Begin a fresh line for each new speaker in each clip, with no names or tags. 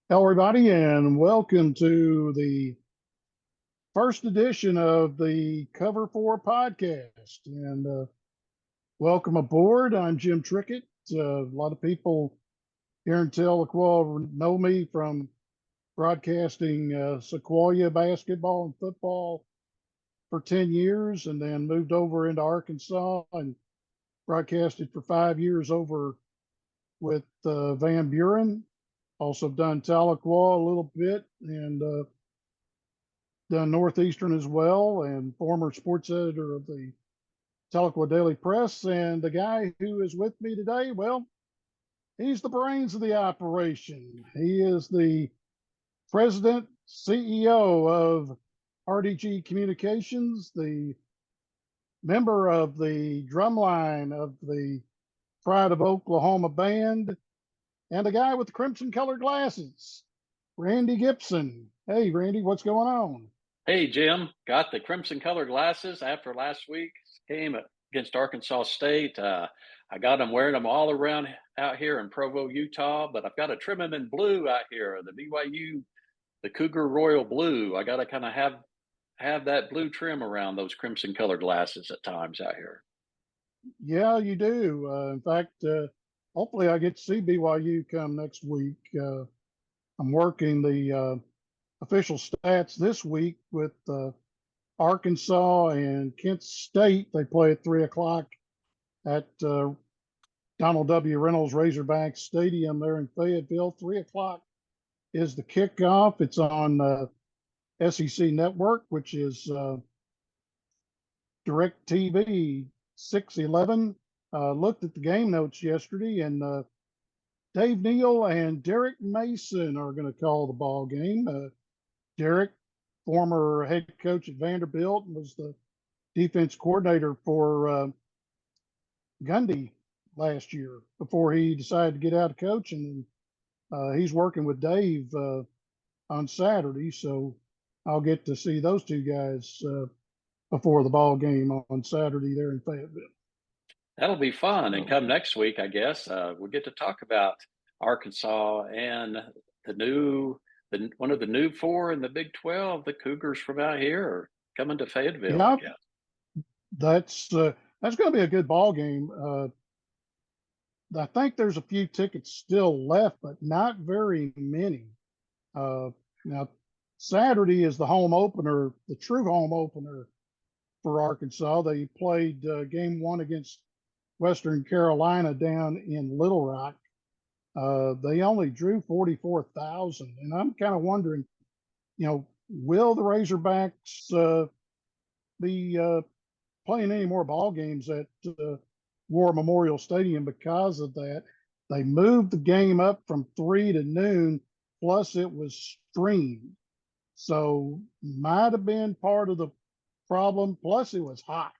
Hello, everybody, and welcome to the first edition of the Cover 4 podcast. And welcome aboard. I'm Jim Trickett. A lot of people here in Tahlequah know me from broadcasting Sequoia basketball and football for 10 years, and then moved over into Arkansas and broadcasted for 5 years over with Van Buren. Also done Tahlequah a little bit, and done Northeastern as well, and former sports editor of the Tahlequah Daily Press. And the guy who is with me today, well, he's the brains of the operation. He is the president, CEO of RDG Communications, the member of the drumline of the Pride of Oklahoma band, and the guy with the crimson colored glasses, Randy Gibson. Hey, Randy, what's going on?
Hey, Jim, got the crimson colored glasses after last week game against Arkansas State. I got them wearing them all around out here in Provo, Utah, but I've got to trim them in blue out here, the BYU, the Cougar Royal Blue. I got to kind of have that blue trim around those crimson colored glasses at times out here.
Yeah, you do. In fact, hopefully I get to see BYU come next week. I'm working the official stats this week with Arkansas and Kent State. They play at 3 o'clock at Donald W. Reynolds Razorback Stadium there in Fayetteville. 3 o'clock is the kickoff. It's on SEC Network, which is DirecTV 611. Looked at the game notes yesterday, and Dave Neal and Derek Mason are going to call the ball game. Derek, former head coach at Vanderbilt, was the defense coordinator for Gundy last year before he decided to get out of coaching. He's working with Dave on Saturday, so I'll get to see those two guys before the ball game on Saturday there in Fayetteville.
That'll be fun. And come next week, I guess, we'll get to talk about Arkansas and one of the new four in the Big 12, the Cougars from out here are coming to Fayetteville, I
Yeah,
guess.
that's going to be a good ball game. I think there's a few tickets still left, but not very many. Now, Saturday is the home opener, the true home opener for Arkansas. They played game one against Western Carolina down in Little Rock. They only drew 44,000, and I'm kind of wondering, will the Razorbacks be playing any more ball games at War Memorial Stadium because of that? They moved the game up from 3 to noon, plus it was streamed. So might have been part of the problem. Plus it was hot.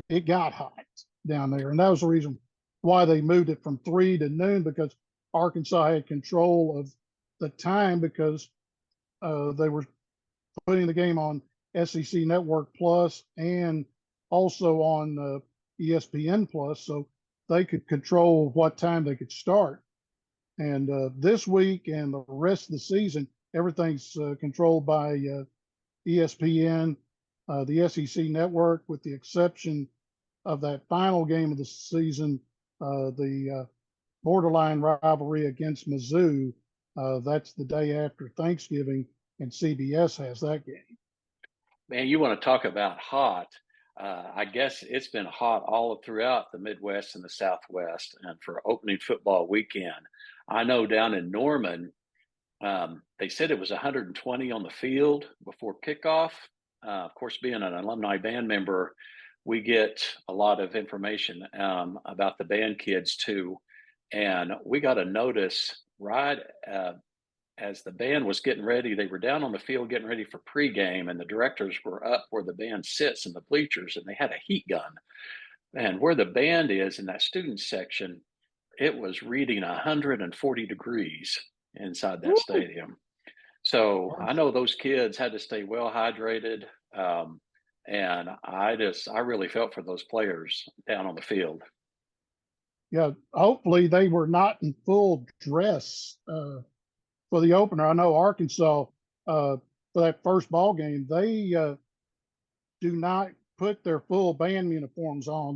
It got hot down there. And that was the reason why they moved it from 3 to noon, because Arkansas had control of the time, because they were putting the game on SEC Network Plus and also on ESPN Plus, so they could control what time they could start. And this week and the rest of the season, everything's controlled by ESPN, the SEC Network, with the exception of that final game of the season, the borderline rivalry against Mizzou. That's the day after Thanksgiving, and CBS has that game.
Man, you want to talk about hot. I guess it's been hot all throughout the Midwest and the Southwest, and for opening football weekend. I know down in Norman, they said it was 120 on the field before kickoff. Of course, being an alumni band member, we get a lot of information about the band kids too. And we got a notice right as the band was getting ready. They were down on the field getting ready for pregame, and the directors were up where the band sits in the bleachers, and they had a heat gun. And where the band is in that student section, it was reading 140 degrees inside that stadium. So I know those kids had to stay well hydrated. And I really felt for those players down on the field.
Yeah, hopefully they were not in full dress for the opener. I know Arkansas for that first ball game, they do not put their full band uniforms on.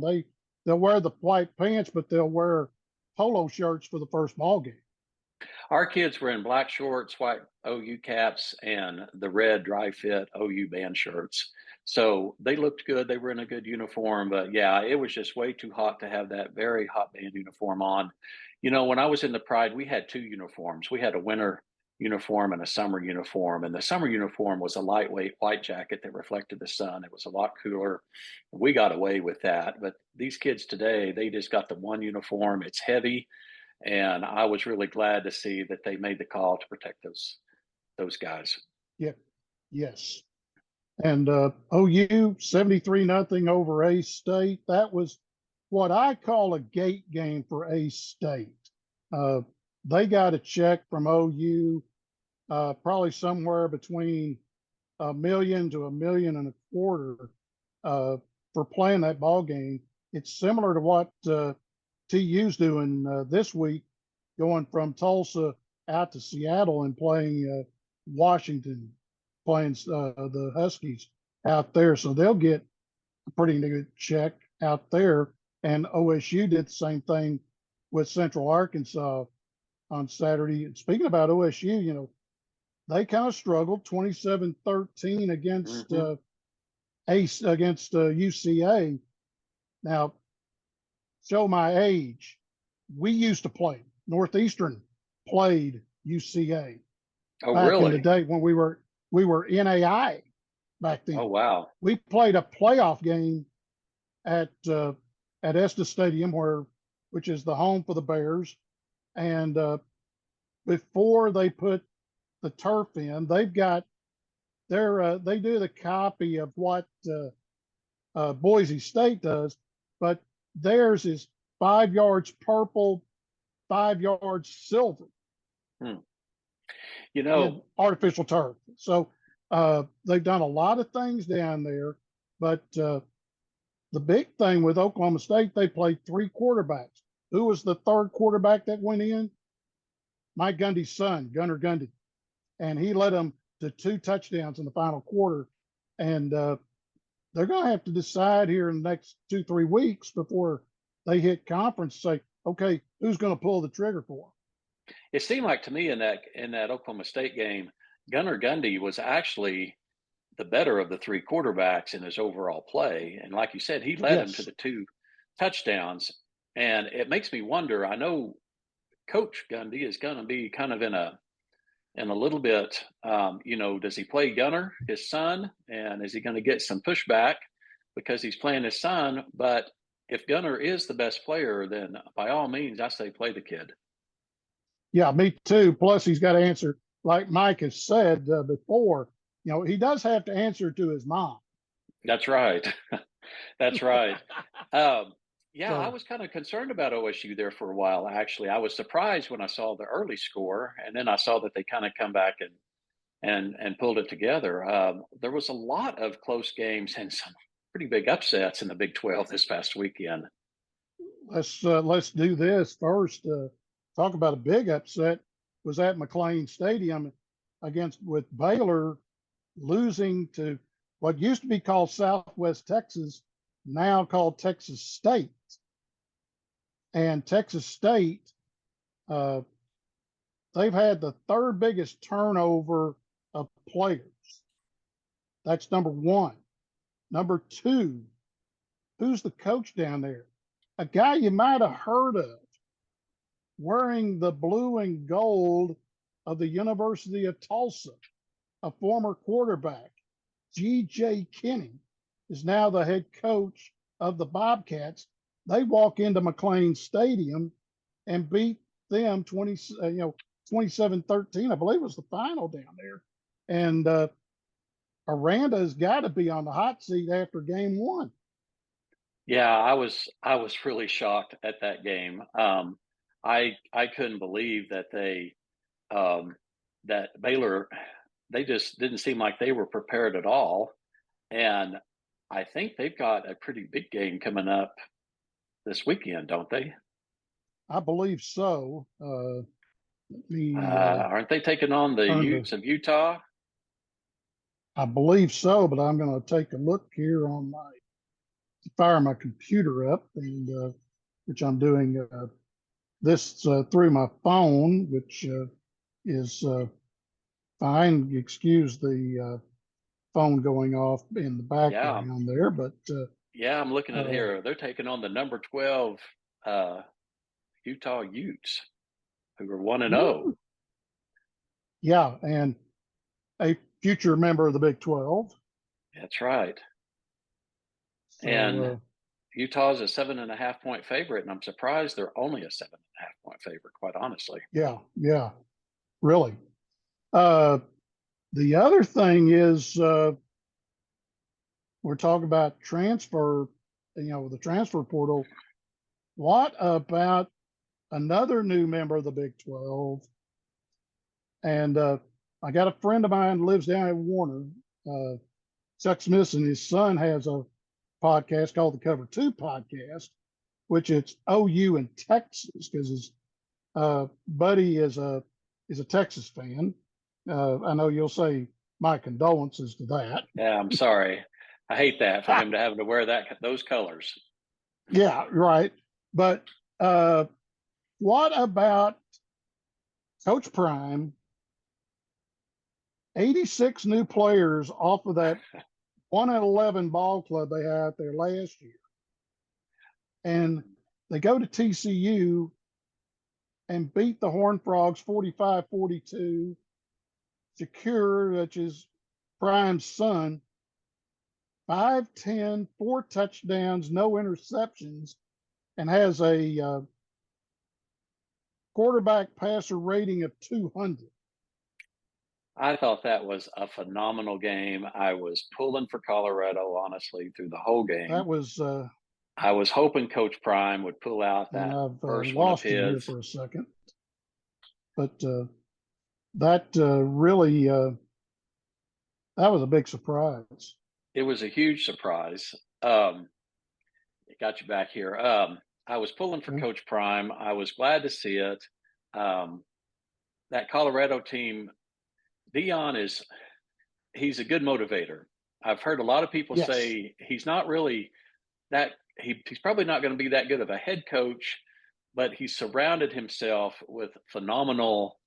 They'll wear the white pants, but they'll wear polo shirts for the first ball game.
Our kids were in black shorts, white OU caps, and the red dry fit OU band shirts. So they looked good. They were in a good uniform, but yeah, it was just way too hot to have that very hot band uniform on. When I was in the Pride, we had two uniforms. We had a winter uniform and a summer uniform. And the summer uniform was a lightweight white jacket that reflected the sun. It was a lot cooler. We got away with that. But these kids today, they just got the one uniform. It's heavy. And I was really glad to see that they made the call to protect those guys.
Yeah, yes. And OU 73-0 over A State. That was what I call a gate game for A State. Uh, they got a check from OU, probably somewhere between $1 million to $1.25 million for playing that ball game. It's similar to what TU's doing this week, going from Tulsa out to Seattle and playing Washington, playing the Huskies out there. So they'll get a pretty good check out there. And OSU did the same thing with Central Arkansas on Saturday. And speaking about OSU, they kind of struggled 27-13 against UCA. Now, show my age. We used to play. Northeastern played UCA
Oh,
back in the
really?
day when we were NAI back then.
Oh, wow.
We played a playoff game at Estes Stadium, which is the home for the Bears. And before they put the turf in, they've got they do the copy of what Boise State does, but theirs is 5 yards purple, 5 yards silver
Hmm.
in artificial turf. So they've done a lot of things down there, but the big thing with Oklahoma State, they played three quarterbacks. Who was the third quarterback that went in? Mike Gundy's son, Gunnar Gundy, and he led them to 2 touchdowns in the final quarter. And they're going to have to decide here in the next 2-3 weeks before they hit conference. Say, okay, who's going to pull the trigger for them?
It seemed like to me in that Oklahoma State game, Gunnar Gundy was actually the better of the three quarterbacks in his overall play. And like you said, he led him to
Yes.
the 2 touchdowns. And it makes me wonder, I know Coach Gundy is going to be kind of in a little bit, does he play Gunnar, his son? And is he going to get some pushback because he's playing his son? But if Gunnar is the best player, then by all means, I say play the kid.
Yeah, me too. Plus, he's got to answer, like Mike has said before, he does have to answer to his mom.
That's right. That's right. Yeah, I
So,
was kind of concerned about OSU there for a while, actually. I was surprised when I saw the early score, and then I saw that they kind of come back and pulled it together. There was a lot of close games and some pretty big upsets in the Big 12 this past weekend.
let's do this first. Talk about a big upset was at McLean Stadium with Baylor losing to what used to be called Southwest Texas, now called Texas State. And Texas State, they've had the third biggest turnover of players. That's number one. Number two, who's the coach down there? A guy you might have heard of, wearing the blue and gold of the University of Tulsa, a former quarterback. G.J. Kinney is now the head coach of the Bobcats. They walk into McLean Stadium and beat them 27-13. I believe was the final down there. And Aranda has got to be on the hot seat after game one.
Yeah, I was really shocked at that game. I couldn't believe that that Baylor, they just didn't seem like they were prepared at all. And I think they've got a pretty big game coming up this weekend, don't they?
I believe so. Let me
Aren't they taking on the
turn the.
Utes of Utah?
I believe so, but I'm going to take a look here on my fire my computer up, and which I'm doing this through my phone, which is fine. Excuse the phone going off in the
Yeah,
background there, but
yeah, I'm looking at it
uh,
here. They're taking on the number 12 uh, Utah Utes, who are 1-0.
yeah, and a future member of the Big 12.
That's right.
So
And Utah's a 7.5 point favorite, and I'm surprised they're only a 7.5 point favorite, quite honestly.
yeah, yeah, really. Uh, the other thing is we're talking about transfer, the transfer portal. What about another new member of the Big 12? And I got a friend of mine who lives down in Warner, uh, Chuck Smith, and his son has a podcast called the Cover Two Podcast, which it's OU in Texas because his buddy is a Texas fan. I know you'll say my condolences to that.
Yeah, I'm sorry. I hate that for him to have to wear those colors.
Yeah, right. But uh, what about Coach Prime? 86 new players off of that 1-11 ball club they had there last year. And they go to TCU and beat the Horned Frogs 45-42. Secure, which is Prime's son, 5'10", 4 touchdowns, no interceptions, and has a quarterback passer rating of 200.
I thought that was a phenomenal game. I was pulling for Colorado, honestly, through the whole
That
game.
was,
I was hoping Coach Prime would pull out
and
that
I've
first one of
lost him here
his.
for a second, but that really, that was a big surprise.
It was a huge surprise. It got you back here. I was pulling for
Okay.
Coach Prime. I was glad to see it. Um, that Colorado team, Dion he's a good motivator. I've heard a lot of people
Yes,
say he's not really he's probably not going to be that good of a head coach, but he surrounded himself with phenomenal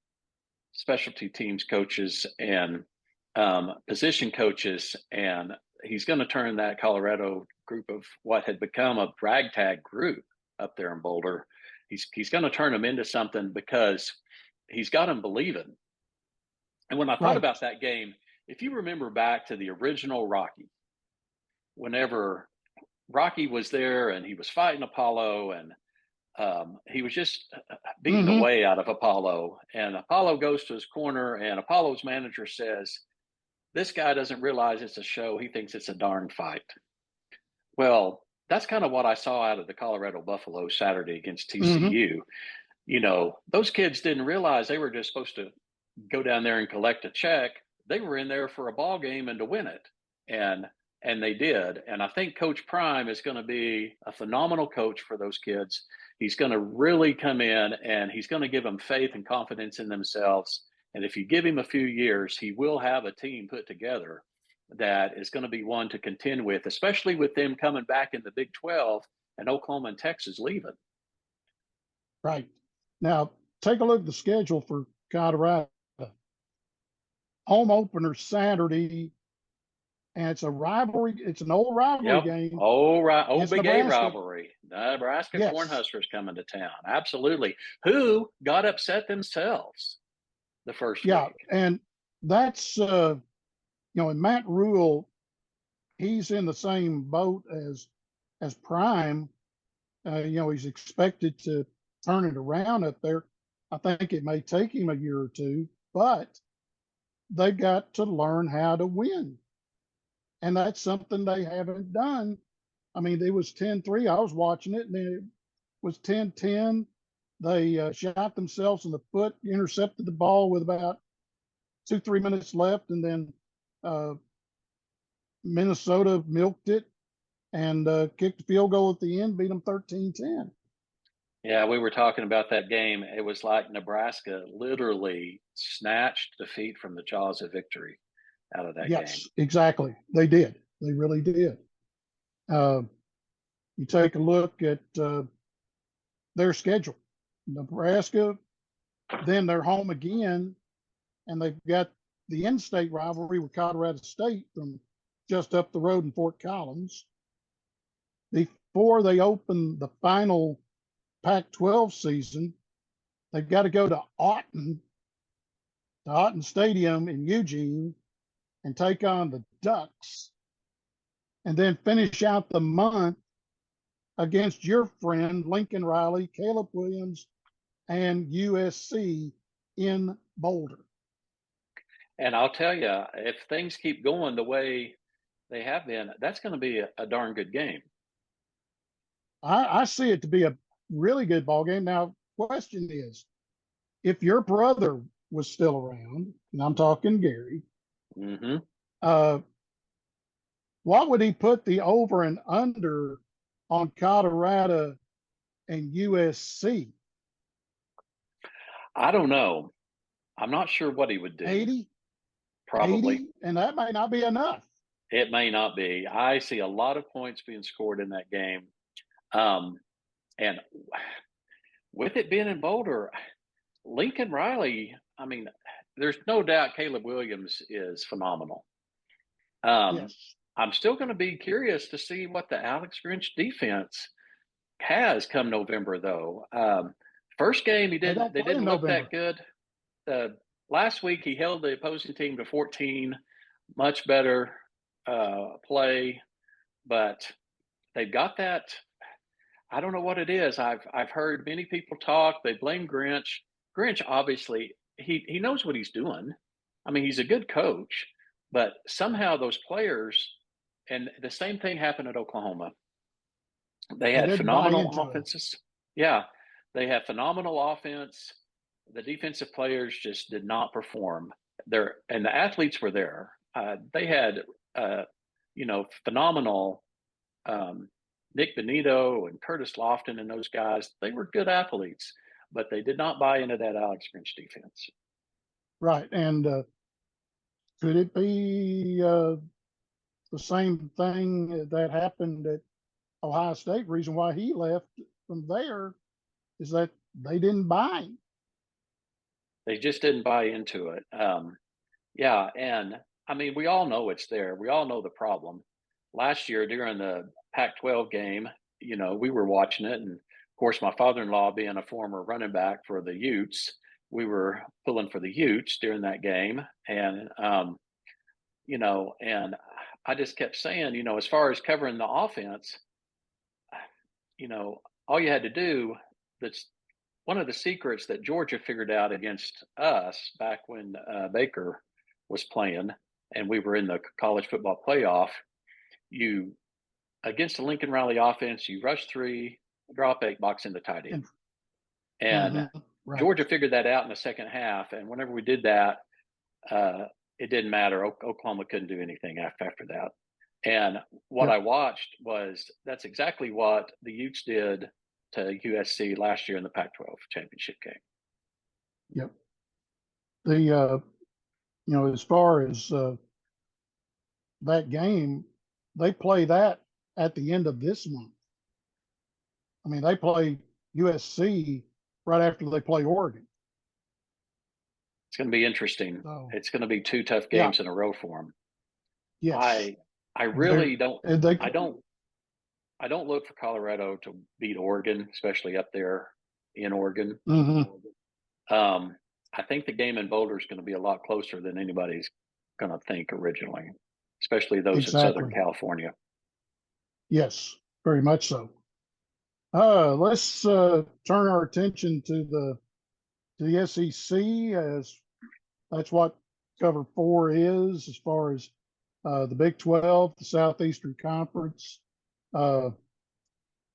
specialty teams coaches and position coaches, and he's going to turn that Colorado group of what had become a ragtag group up there in Boulder. He's going to turn them into something because he's got them believing. And when I thought
right.
about that game, if you remember back to the original Rocky, whenever Rocky was there and he was fighting Apollo, and he was just beating
Mm-hmm.
away out of Apollo. And Apollo goes to his corner, and Apollo's manager says, "This guy doesn't realize it's a show. He thinks it's a darn fight." Well, that's kind of what I saw out of the Colorado Buffalo Saturday against
Mm-hmm.
TCU. Those kids didn't realize they were just supposed to go down there and collect a check. They were in there for a ball game and to win it. And and they did. And I think Coach Prime is going to be a phenomenal coach for those kids. He's going to really come in and he's going to give them faith and confidence in themselves. And if you give him a few years, he will have a team put together that is going to be one to contend with, especially with them coming back in the Big 12 and Oklahoma and Texas leaving.
Right. Now, take a look at the schedule for Colorado. Home opener Saturday, and it's a rivalry. It's an old rivalry
Yep.
game
Oh, right. Oh,
against
Big A
Nebraska.
rivalry. Nebraska
Yes.
Cornhuskers coming to town. Absolutely. Who got upset themselves the first
Yeah.
week?
And that's, and Matt Rule, he's in the same boat as Prime. He's expected to turn it around up there. I think it may take him a year or two, but they've got to learn how to win. And that's something they haven't done. I mean, it was 10-3. I was watching it, and it was 10-10. They shot themselves in the foot, intercepted the ball with about 2-3 minutes left, and then uh, Minnesota milked it and kicked a field goal at the end, beat them 13-10.
Yeah, we were talking about that game. It was like Nebraska literally snatched defeat from the jaws of victory out of that game.
Yes, exactly. They did. They really did. Uh, you take a look at their schedule. Nebraska, then they're home again, and they've got the in-state rivalry with Colorado State from just up the road in Fort Collins. Before they open the final Pac-12 season, they've got to go to Autzen Stadium in Eugene, and take on the Ducks, and then finish out the month against your friend Lincoln Riley, Caleb Williams, and USC in Boulder.
And I'll tell you, if things keep going the way they have been, that's going to be a darn good game.
I see it to be a really good ball game. Now, question is, if your brother was still around, and I'm talking Gary,
Mm-hmm.
uh, what would he put the over and under on Colorado and USC?
I don't know. I'm not sure what he would do.
80,
Probably.
80, and that may not be enough.
It may not be. I see a lot of points being scored in that game. And with it being in Boulder, Lincoln Riley, I mean, there's no doubt Caleb Williams is phenomenal. Um,
Yes.
I'm still going to be curious to see what the Alex Grinch defense has come November, though. First game,
They don't
they
play in
didn't look
November.
that good. Last week, he held the opposing team to 14, much better play, but they've got that. I don't know what it is. I've heard many people talk. They blame Grinch. Grinch obviously he knows what he's doing. I mean, he's a good coach, but somehow those players, and the same thing happened at Oklahoma. They
They
had
didn't buy
phenomenal
into it.
offenses. Yeah, they had phenomenal offense. The defensive players just did not perform. There and the athletes were there. They had phenomenal um, Nick Benito and Curtis Lofton and those guys. They were good athletes, but they did not buy into that Alex Grinch defense.
Right. And could it be the same thing that happened at Ohio State? Reason why he left from there is that they didn't buy him.
They just didn't buy into it. Yeah, and I mean, we all know it's there. We all know the problem. Last year during the Pac-12 game, we were watching it, and of course, my father-in-law, being a former running back for the Utes, we were pulling for the Utes during that game, and and I just kept saying, as far as covering the offense, all you had to do. That's one of the secrets that Georgia figured out against us back when Baker was playing and we were in the college football playoff. You against the Lincoln Riley offense, you rush three, drop eight, box in the tight end. And
Right.
Georgia figured that out in the second half. And whenever we did that, it didn't matter. Oklahoma couldn't do anything after that. And what
Yep.
I watched was that's exactly what the Utes did to USC last year in the Pac-12 championship game.
Yep. The as far as that game, they play that at the end of this month. I mean, they play USC right after they play Oregon.
It's going to be interesting.
So,
It's going to be two tough
yeah.
games in a row for them.
Yes.
I really don't.
They,
I don't look for Colorado to beat Oregon, especially up there in Oregon. I think the game in Boulder is going to be a lot closer than anybody's going to think originally, especially those in Southern
exactly.
California.
Yes, very much so. Let's turn our attention to the SEC, as that's what cover 4 is, as far as the Big 12, the Southeastern Conference,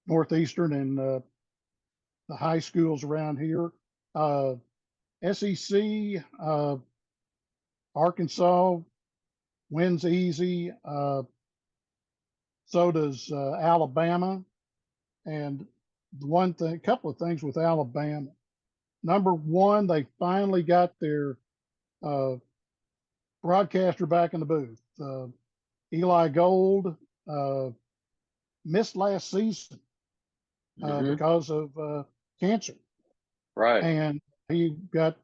Northeastern, and the high schools around here. SEC, Arkansas wins easy. So does Alabama. And a couple of things with Alabama. Number one, they finally got their uh, broadcaster back in the booth. Eli Gold uh, missed last season
Hmm.
because of cancer,
Right.
and he got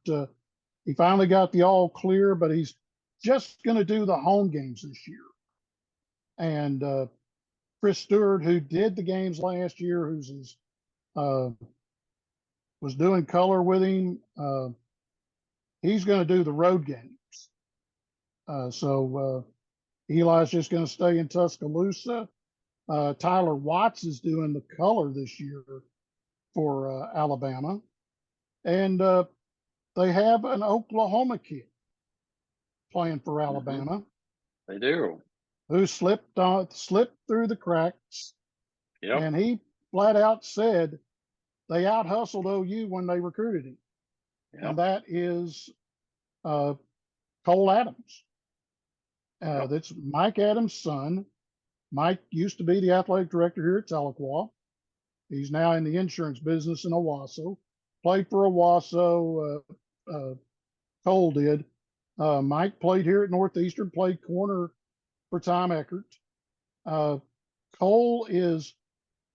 he finally got the all clear, but he's just going to do the home games this year. And Chris Stewart, who did the games last year, who's his, uh, was doing color with him, he's going to do the road games. So Eli's just going to stay in Tuscaloosa. Tyler Watts is doing the color this year for Alabama, and they have an Oklahoma kid playing for
Hmm.
Alabama
They do.
who slipped through the cracks,
Yep.
and he flat out said they out hustled OU when they recruited him, and
Yep.
that is uh, Cole Adams.
Yep.
That's Mike Adams' son. Mike used to be the athletic director here at Tahlequah. He's now in the insurance business in Owasso. Played for Owasso. Cole did. Mike played here at Northeastern. Played corner for Tom Eckert. Uh, Cole is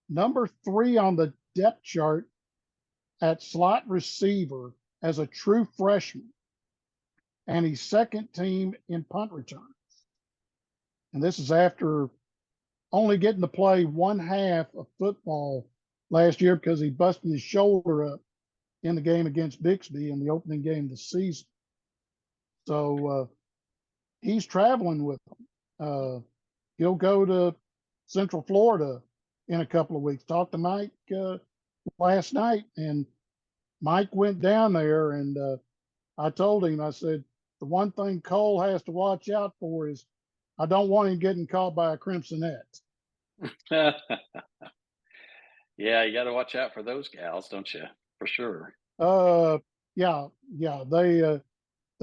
number 3 on the depth chart at slot receiver as a true freshman, and he's second team in punt return. And this is after only getting to play one half of football last year because he busted his shoulder up in the game against Bixby in the opening game of the season. So he's traveling with them. He'll go to Central Florida in a couple of weeks. Talked to Mike last night, and Mike went down there, and I told him, I said, the one thing Cole has to watch out for is I don't want him getting caught by a crimsonette.
Yeah, you got to watch out for those gals, don't you? For sure.
Uh, yeah, yeah, they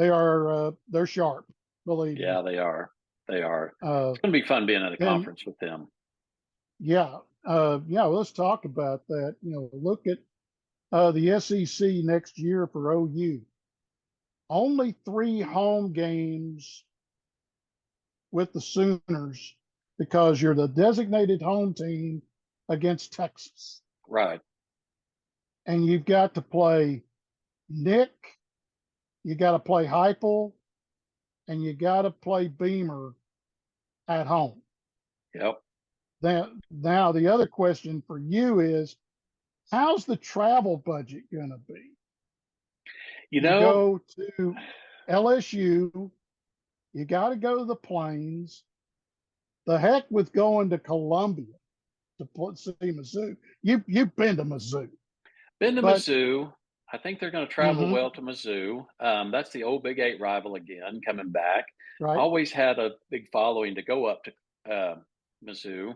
are they're sharp, believe me.
Yeah, they are. They are.
Uh,
It's going to be fun being at a
then
conference with them.
yeah, yeah, well, let's talk about that. Look at the SEC next year for OU. Only 3 home games with the Sooners because you're the designated home team against Texas.
Right.
And you've got to play Nick, you got to play Heupel, and you got to play Beamer at home.
Yep.
Now, the other question for you is how's the travel budget going to be?
You
You
know,
go to LSU, you got to go to the Plains. The heck with going to Columbia to see Mizzou. You've been to Mizzou,
been to
but
Mizzou. I think they're going to travel
mm-hmm,
well to Mizzou. That's the old Big Eight rival again, coming back.
right,
Always had a big following to go up to Mizzou.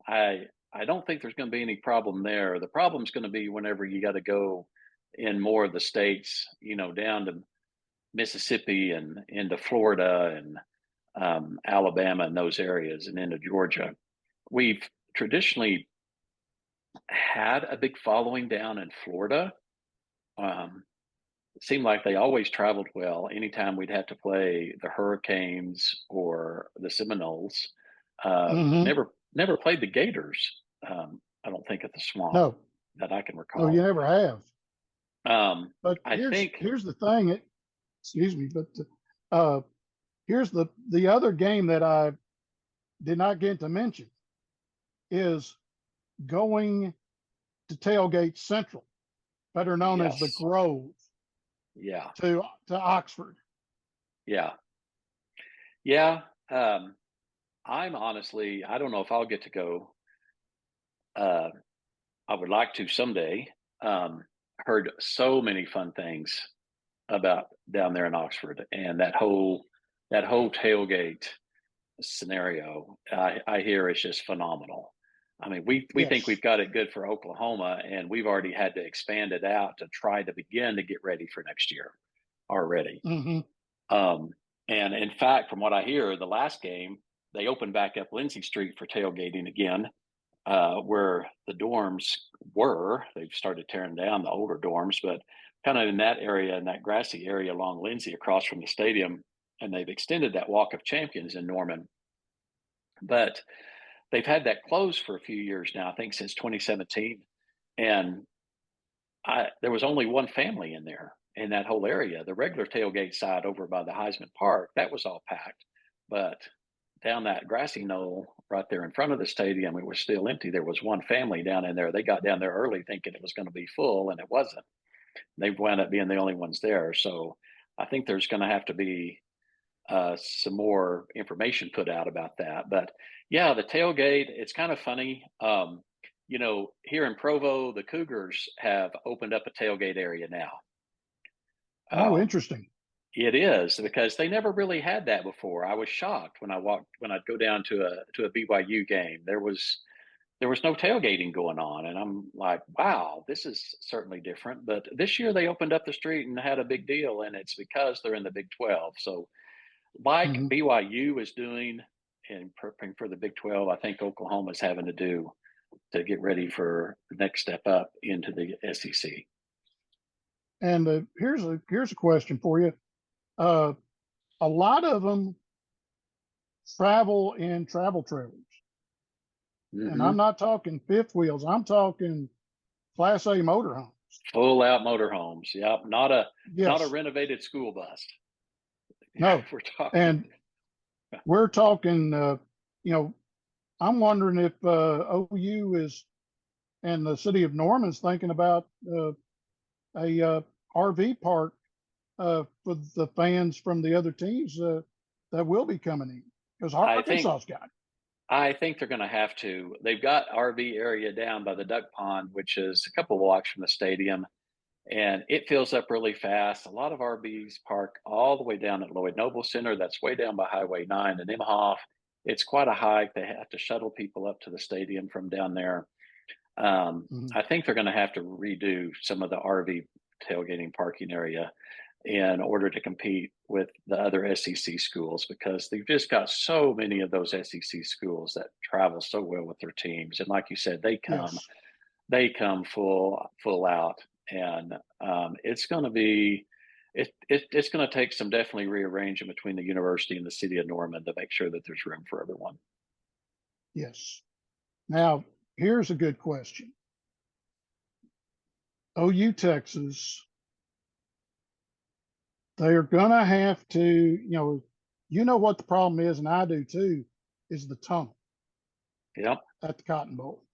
I don't think there's going to be any problem there. The problem's going to be whenever you got to go in more of the states, down to Mississippi and into Florida and Alabama and those areas and into Georgia. We've traditionally had a big following down in Florida. Um, it seemed like they always traveled well anytime we'd have to play the Hurricanes or the Seminoles.
mm-hmm,
Never played the Gators. I don't think at the Swamp
no,
that I can
no, you
recall.
never have. But
I
here's
think
here's the thing. Excuse me, but uh, here's the other game that I did not get to mention is going to Tailgate Central, better known as the
yes,
Grove,
yeah,
to Oxford.
yeah, yeah. I'm honestly, I don't know if I'll get to go. Uh, I would like to someday. Heard so many fun things about down there in Oxford and that whole tailgate scenario. I hear is just phenomenal. I mean, we think
Yes.
we've got it good for Oklahoma, and we've already had to expand it out to try to begin to get ready for next year already.
Mm-hmm.
Um, and in fact, from what I hear, the last game they opened back up Lindsay Street for tailgating again, where the dorms were. They've started tearing down the older dorms, but kind of in that area, in that grassy area along Lindsay across from the stadium, and they've extended that Walk of Champions in Norman. But they've had that closed for a few years now, I think since 2017. And there was only one family in there in that whole area. The regular tailgate side over by the Heisman Park, that was all packed. But down that grassy knoll right there in front of the stadium, it was still empty. There was one family down in there. They got down there early thinking it was going to be full, and it wasn't. They wound up being the only ones there. So I think there's going to have to be some more information put out about that. But yeah, the tailgate, it's kind of funny. Here in Provo, the Cougars have opened up a tailgate area now.
Oh,
Um,
interesting.
it is because they never really had that before. I was shocked when I'd go down to a BYU game. There was no tailgating going on, and I'm like, wow, this is certainly different. But this year they opened up the street and had a big deal, and it's because they're in the Big 12. So like
Hmm.
BYU is doing in prepping for the Big 12, I think Oklahoma's having to do to get ready for the next step up into the SEC.
And here's a question for you. Uh, a lot of them travel in travel trailers, and I'm
Hmm.
not talking fifth wheels. I'm talking Class A motorhomes.
Full out motorhomes. Yep. Not a
Yes,
renovated school bus.
no,
We're talking.
and we're talking. You know, I'm wondering if OU is and the city of Norman's thinking about a RV park for the fans from the other teams that will be coming in because
I think
Arkansas's got it.
I think they're going to have to. They've got RV area down by the duck pond, which is a couple blocks from the stadium, and it fills up really fast. A lot of RVs park all the way down at Lloyd Noble Center. That's way down by Highway 9 and Imhoff. It's quite a hike. They have to shuttle people up to the stadium from down there.
Mhm.
I think they're going to have to redo some of the RV tailgating parking area in order to compete with the other SEC schools because they've just got so many of those SEC schools that travel so well with their teams. And like you said,
Yes.
they come full out, and it's going to be it's going to take some definitely rearranging between the university and the city of Norman to make sure that there's room for everyone.
Yes. Now, here's a good question. OU Texas, they're gonna have to, you know what the problem is, and I do too, is the tunnel
Yep.
at the Cotton Bowl.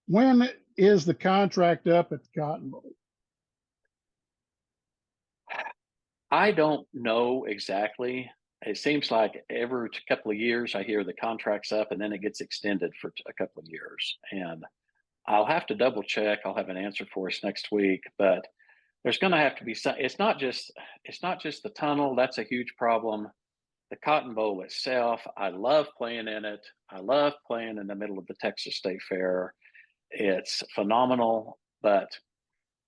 When is the contract up at the Cotton Bowl?
I don't know exactly. It seems like every couple of years I hear the contract's up and then it gets extended for a couple of years. And I'll have to double check. I'll have an answer for us next week, but there's going to have to be some. It's not just the tunnel. That's a huge problem. The Cotton Bowl itself, I love playing in it. I love playing in the middle of the Texas State Fair. It's phenomenal, but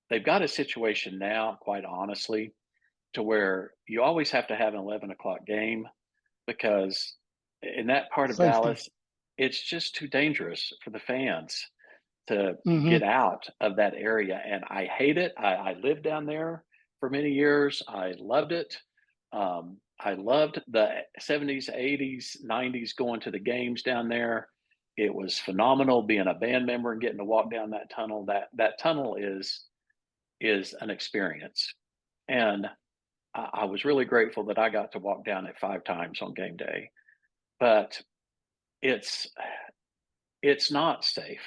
they've got a situation now, quite honestly, to where you always have to have an 11 o'clock game because in that part of
Safety.
Dallas, it's just too dangerous for the fans to
Hmm.
get out of that area. And I hate it. I lived down there for many years. I loved it. I loved the 70s, 80s, 90s going to the games down there. It was phenomenal being a band member and getting to walk down that tunnel. That tunnel is an experience. And I was really grateful that I got to walk down it 5 times on game day. But it's it's not safe.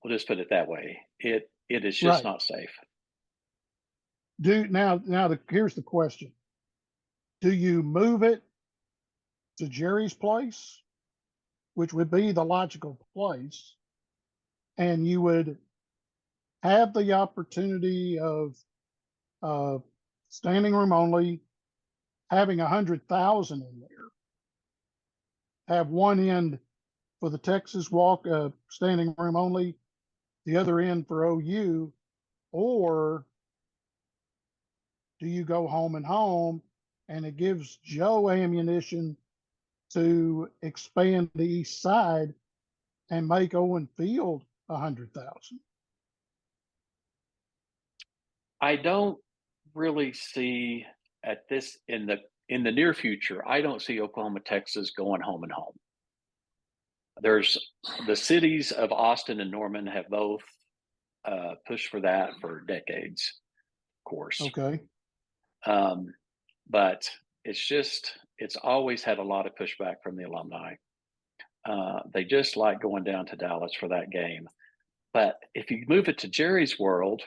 We'll just put it that way. It is just
Right.
not safe.
Here's the question. Do you move it to Jerry's place, which would be the logical place, and you would have the opportunity of uh, standing room only, having 100,000 in there, have one end for the Texas walk, standing room only, the other end for OU, or do you go home and home and it gives Joe ammunition to expand the east side and make Owen Field 100,000.
I don't really see at this in the near future. I don't see Oklahoma, Texas going home and home. There's the cities of Austin and Norman have both pushed for that for decades, of course.
Okay.
Um, but it's always had a lot of pushback from the alumni. They just like going down to Dallas for that game. But if you move it to Jerry's World,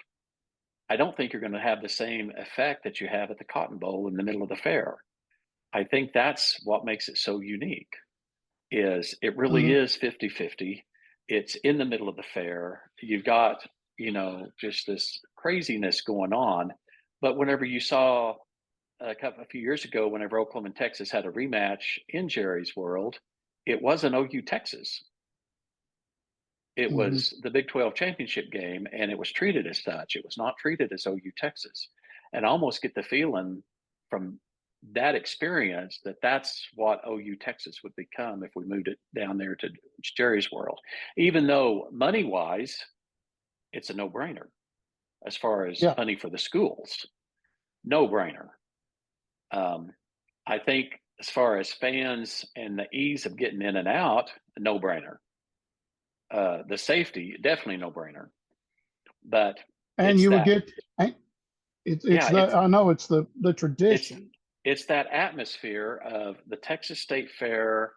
I don't think you're going to have the same effect that you have at the Cotton Bowl in the middle of the fair. I think that's what makes it so unique is it really
Mhm.
is 50-50. It's in the middle of the fair. You've got, just this craziness going on. But whenever you saw a few years ago, whenever Oklahoma and Texas had a rematch in Jerry's World, it wasn't OU Texas. It
Mhm.
was the Big 12 championship game, and it was treated as such. It was not treated as OU Texas. And I almost get the feeling from that experience that that's what OU Texas would become if we moved it down there to Jerry's World. Even though money wise, it's a no brainer as far as
Yeah.
money for the schools, no brainer. Um, I think as far as fans and the ease of getting in and out, no brainer. The safety, definitely no brainer. But
And
it's
you would
that,
get, it's
yeah,
the, I know it's the
it's
tradition.
it's that atmosphere of the Texas State Fair.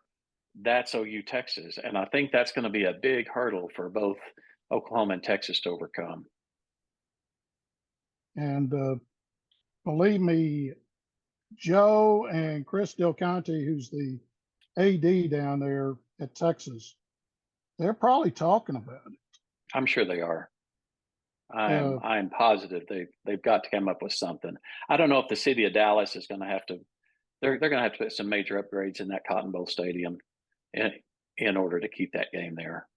That's OU Texas, and I think that's going to be a big hurdle for both Oklahoma and Texas to overcome.
And believe me, Joe and Chris Del Conte, who's the AD down there at Texas, they're probably talking about it.
I'm sure they are. I'm
Uh,
I'm positive they've got to come up with something. I don't know if the city of Dallas is going to have to. They're going to have to put some major upgrades in that Cotton Bowl stadium in in order to keep that game there.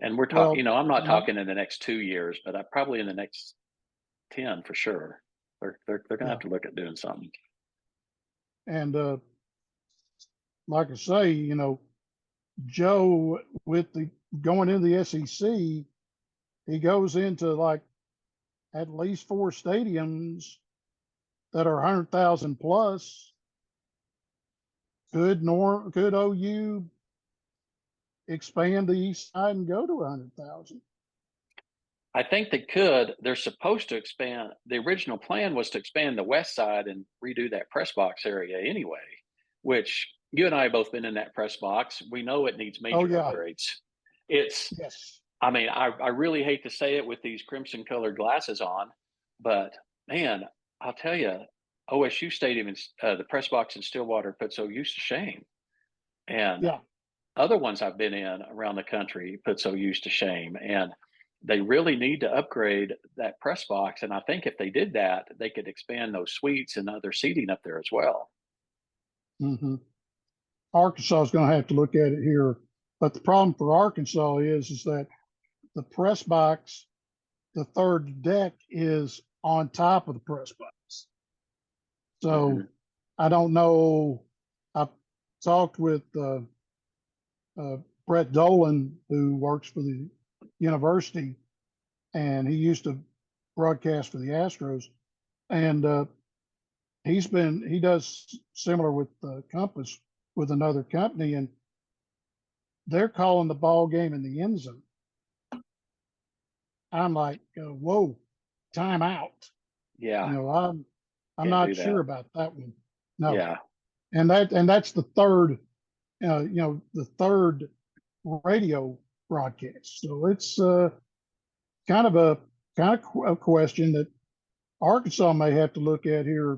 And we're talking,
well,
I'm not
and I,
talking in the next 2 years, but probably in the next 10 for sure. They're going to have
yeah,
to look at doing something.
and like I say, Joe with the going into the SEC, he goes into like at least four stadiums that are 100,000 plus. Could OU expand the East Side and go to 100,000?
I think they could. They're supposed to expand. The original plan was to expand the west side and redo that press box area anyway, which you and I have both been in that press box. We know it needs
Oh
major
yeah,
upgrades. It's,
yes,
I mean, I really hate to say it with these crimson colored glasses on, but man, I'll tell you, OSU Stadium and the press box in Stillwater puts OU to shame. And
yeah.
other ones I've been in around the country put so used to shame. And they really need to upgrade that press box. And I think if they did that, they could expand those suites and other seating up there as well.
Hmm. Arkansas is going to have to look at it here, but the problem for Arkansas is that the press box, the third deck is on top of the press box. So
Hmm.
I don't know. I talked with uh, Brett Dolan, who works for the university, and he used to broadcast for the Astros. And he does similar with Compass with another company, and they're calling the ball game in the end zone. I'm like, whoa, time out.
Yeah,
I'm
can't
not
do
sure
that.
about that one. No,
Yeah.
and that's the third, the third radio broadcast. So it's kind of a a question that Arkansas may have to look at here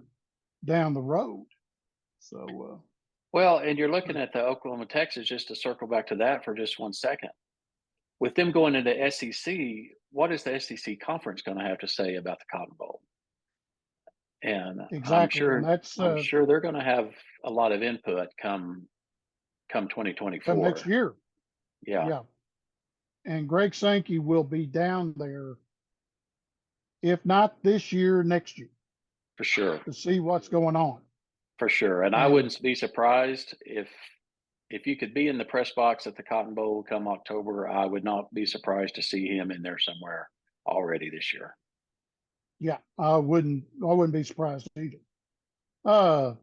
down the road. So,
Well, and you're looking at the Oklahoma, Texas, just to circle back to that for just 1 second. With them going into SEC, what is the SEC conference going to have to say about the Cotton Bowl? And
exactly, and that's
I'm sure they're going to have a lot of input come
come next
2024.
year.
Yeah,
Yeah, and Greg Sankey will be down there, if not this year, next year,
for sure.
to see what's going on.
For sure. And I
And
wouldn't be surprised if you could be in the press box at the Cotton Bowl come October, I would not be surprised to see him in there somewhere already this year.
Yeah, I wouldn't be surprised either. Uh,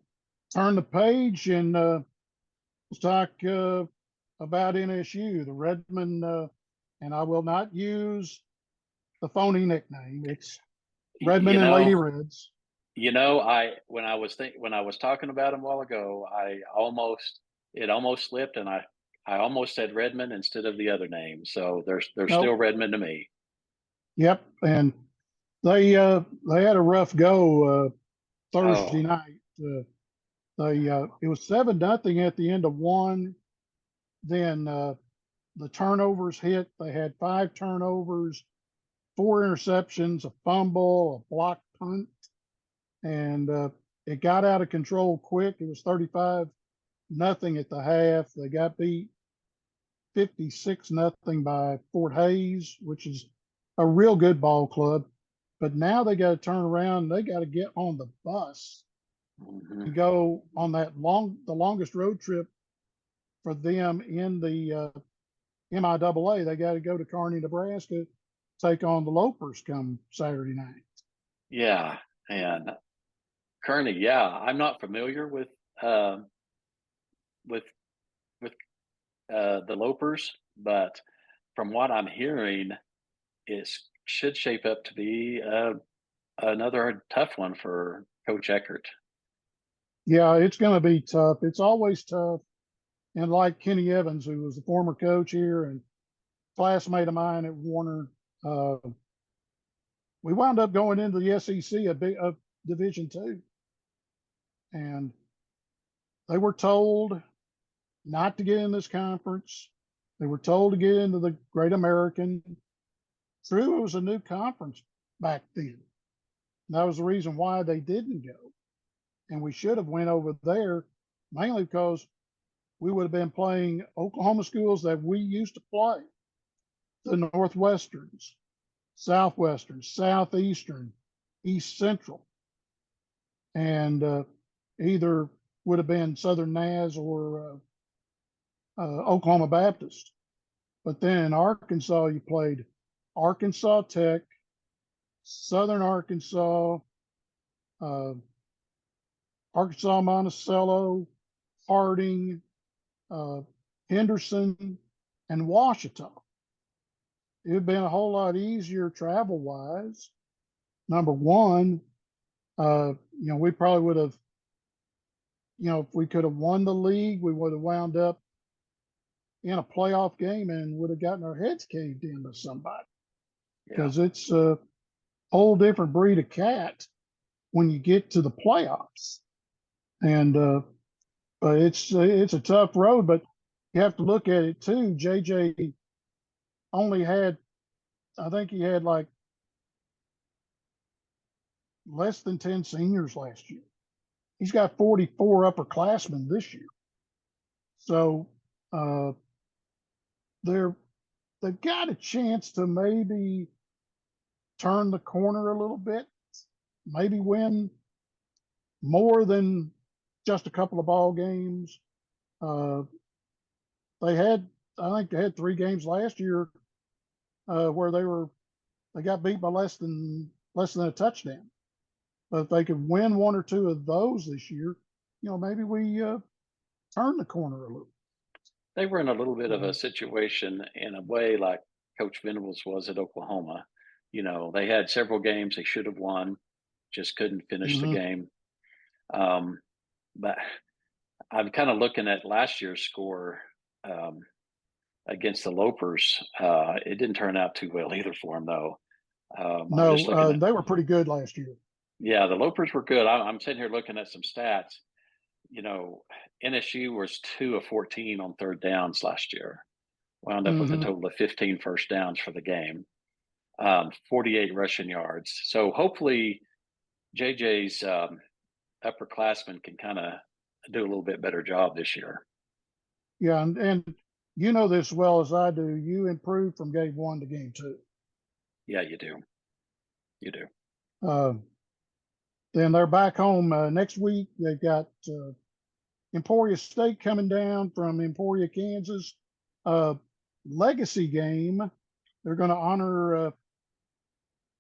Turn the page and let's talk about NSU, the Redmond, and I will not use the phony nickname. It's
You
Redmond and Lady
know,
Reds.
I when I was talking about him a while ago, it almost slipped, and I almost said Redmond instead of the other name. So they're still
Nope.
Redmond to me.
Yep. And they had a rough go Thursday
Oh,
night. It was 7-0 at the end of one. Then the turnovers hit. They had 5 turnovers, 4 interceptions, a fumble, a blocked punt, and it got out of control quick. It was 35-0 at the half. They got beat 56-0 by Fort Hays, which is a real good ball club. But now they got to turn around. They got to get on the bus
mhm.
and go on the longest road trip for them in the MIAA. They got to go to Kearney, Nebraska, take on the Lopers come Saturday night.
Yeah, and Kearney. Yeah, I'm not familiar uh, with with the Lopers, but from what I'm hearing, it should shape up to be another tough one for Coach Eckert.
Yeah, it's going to be tough. It's always tough. And like Kenny Evans, who was the former coach here and classmate of mine at Warner, uh, we wound up going into the SEC, a Division II, and they were told not to get in this conference. They were told to get into the Great American. True, it was a new conference back then. And that was the reason why they didn't go. And we should have went over there, mainly because we would have been playing Oklahoma schools that we used to play, the Northwesterns, Southwestern, Southeastern, East Central, and either would have been Southern Naz or Oklahoma Baptist. But then in Arkansas, you played Arkansas Tech, Southern Arkansas, uh, Arkansas Monticello, Harding, uh, Henderson, and Washita. It would have been a whole lot easier travel wise. Number one, we probably would have, if we could have won the league, we would have wound up in a playoff game and would have gotten our heads caved in by somebody
Yeah,
because it's a whole different breed of cat when you get to the playoffs. And but it's a tough road. But you have to look at it too. JJ only had, I think he had like less than 10 seniors last year. He's got 44 upperclassmen this year. So uh, they're they've got a chance to maybe turn the corner a little bit, maybe win more than just a couple of ball games. Uh, they had, I think, they had 3 games last year where they got beat by less than a touchdown. But if they could win 1 or 2 of those this year, maybe we turn the corner a little.
they were in a little bit of
Uh,
a situation in a way like Coach Venables was at Oklahoma. They had several games they should have won, just couldn't finish the
mhm.
game. Um, but I'm kind of looking at last year's score um, against the Lopers. It didn't turn out too well either for them, though. I'm just
No,
looking at,
they were pretty good last year.
yeah, the Lopers were good. I'm sitting here looking at some stats. You know, NSU was 2 of 14 on third downs last year, wound up with a
Hmm.
total of 15 first downs for the game, 48 rushing yards. So hopefully JJ's upperclassmen can kind of do a little bit better job this year.
Yeah, and you know this as well as I do. You improved from game 1 to game 2.
Yeah, you do. You do.
Uh, then they're back home next week. They've got Emporia State coming down from Emporia, Kansas. Uh, Legacy game. They're going to honor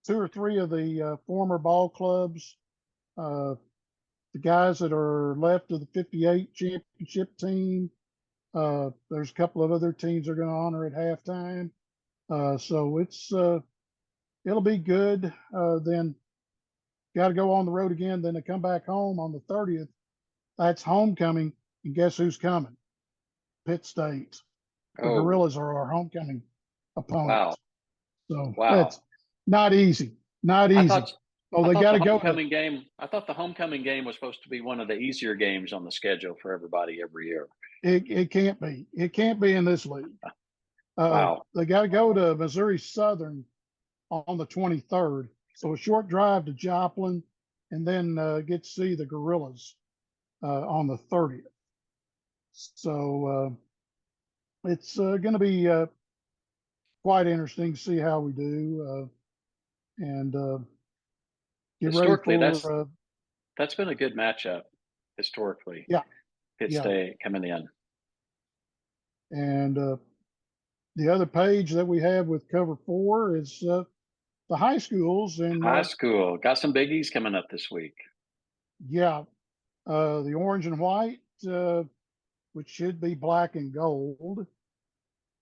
two or three of the former ball clubs, uh, the guys that are left of the '58 championship team. There's a couple of other teams they're going to honor at halftime. So it'll be good. Then got to go on the road again. Then they come back home on the 30th. That's homecoming. And guess who's coming? Pitt State. The
Oh,
Gorillas are our homecoming opponent.
wow.
So
Wow.
that's not easy. Not
I
easy.
thought
Oh,
I
they
thought
got
the
to go to.
homecoming game I thought the homecoming game was supposed to be one of the easier games on the schedule for everybody every year.
It can't be. It can't be in this league.
Wow.
They got to go to Missouri Southern on the 23rd. So a short drive to Joplin, and then get to see the Gorillas on the 30th. So it's going to be quite interesting to see how we do and get ready
Historically,
for
that's been a good matchup historically.
yeah,
Pitt
yeah.
State coming in.
And the other page that we have with cover 4 is the high schools, and
High school. Got some biggies coming up this week.
yeah, the orange and white, which should be black and gold,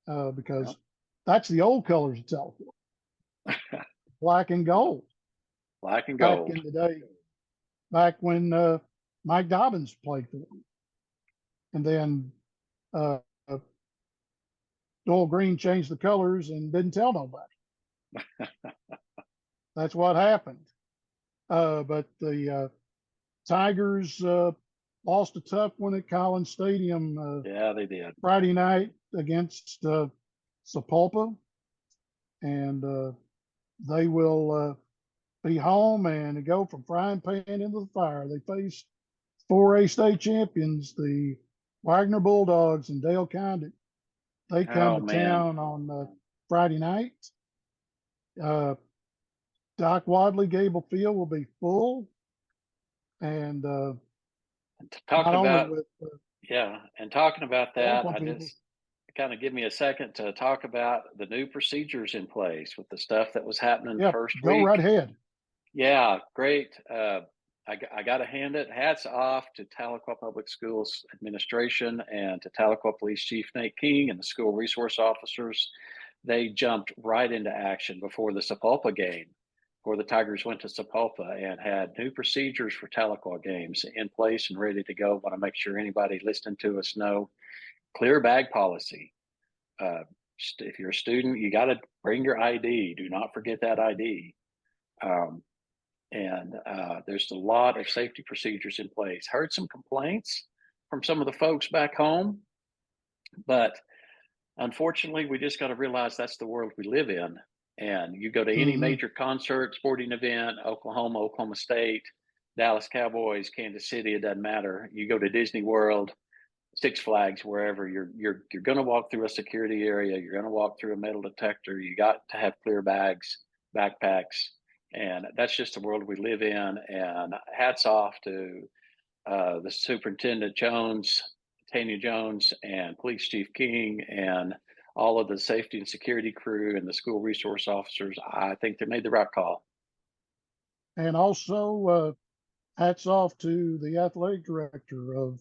because
Well,
that's the old colors of Tahlequah, black and gold.
black and
Back
gold.
in the day, back when Mike Dobbins played for them, and then uh, Doyle Green changed the colors and didn't tell nobody. That's what happened. But the Tigers lost a tough one at Collins Stadium
Yeah, they did.
Friday night against Sapulpa, and they will be home and go from frying pan into the fire. They face 4A state champions, the Wagner Bulldogs and Dale Condit. They come
Oh
to
man.
town on Friday night. Uh, Doc Wadley Gable Field will be full, and not
Talking
only
about
with
yeah, and talking about that,
Tahlequah
I
people.
just kind of give me a second to talk about the new procedures in place with the stuff that was happening the
Yeah,
first
go right
week.
ahead.
Yeah, great. I got to hand it. Hats off to Tahlequah Public Schools administration and to Tahlequah Police Chief Nate King and the school resource officers. They jumped right into action before the Sapulpa game, before the Tigers went to Sapulpa, and had new procedures for Tahlequah games in place and ready to go. Want to make sure anybody listening to us know clear bag policy. Uh, if you're a student, you got to bring your ID. Do not forget that ID. Um, and there's a lot of safety procedures in place. Heard some complaints from some of the folks back home, but unfortunately, we just got to realize that's the world we live in. And you go to any
Mm-hmm.
major concert, sporting event, Oklahoma, Oklahoma State, Dallas Cowboys, Kansas City, it doesn't matter. You go to Disney World, Six Flags, wherever you're going to walk through a security area. You're going to walk through a metal detector. You got to have clear bags, backpacks, and that's just the world we live in. And hats off to the Superintendent Jones, Tanya Jones, and Police Chief King, and all of the safety and security crew and the school resource officers. I think they made the right call.
And also, hats off to the athletic director of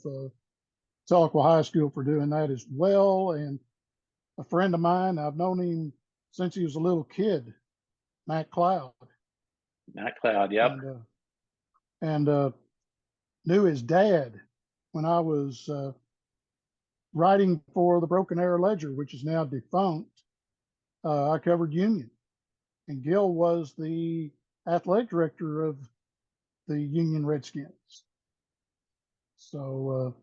Tahlequah High School for doing that as well. And a friend of mine, I've known him since he was a little kid, Matt Cloud,
Matt Cloud, yep.
and knew his dad when I was writing for the Broken Arrow Ledger, which is now defunct. I covered Union, and Gil was the athletic director of the Union Redskins. So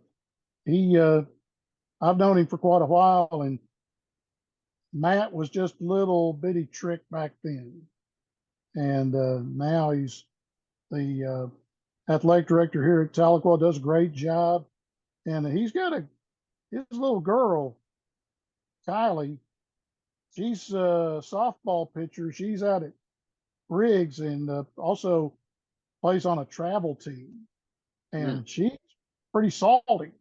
I've known him for quite a while, and Matt was just a little bitty trick back then, and now he's the athletic director here at Tahlequah. Does a great job, and he's got his little girl, Kylie. She's a softball pitcher. She's out at Briggs, and also plays on a travel team,
Hmm.
and she's pretty salty.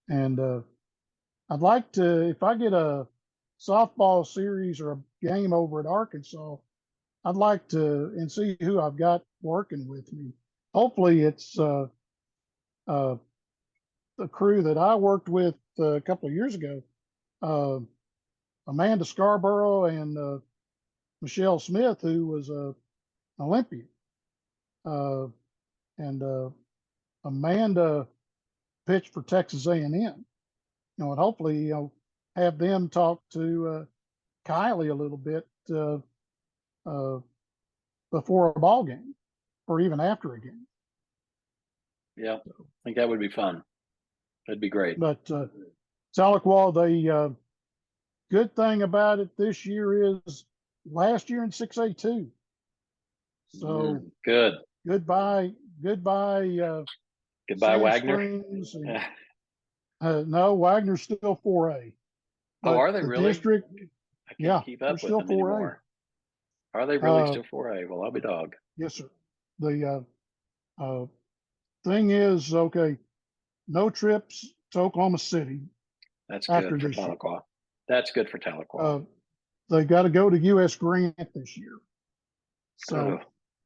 And I'd like to, if I get a softball series or a game over at Arkansas, I'd like to and see who I've got working with me. Hopefully, it's uh, the crew that I worked with a couple of years ago. Uh, Amanda Scarborough and Michelle Smith, who was a Olympian, uh, and Amanda pitched for Texas A&M. And hopefully, have them talk to Kylie a little bit uh, before a ball game or even after a game.
Yeah, I think that would be fun. That'd be great.
But Tahlequah, the good thing about it this year is last year in 6A2. So
Good.
goodbye,
Goodbye,
Sand
Wagner.
Springs. And, no, Wagner's still 4A.
Oh,
But
are they
the
really?
district,
I
yeah,
can't keep
they're
up with
still
them
4A.
anymore. Are they really still 4A? Well, I'll be dog.
Yes, sir. The thing is, okay, no trips to Oklahoma City
That's
after
good for
this year.
Tahlequah. That's good for Tahlequah.
They got to go to U.S. Grant this year. So,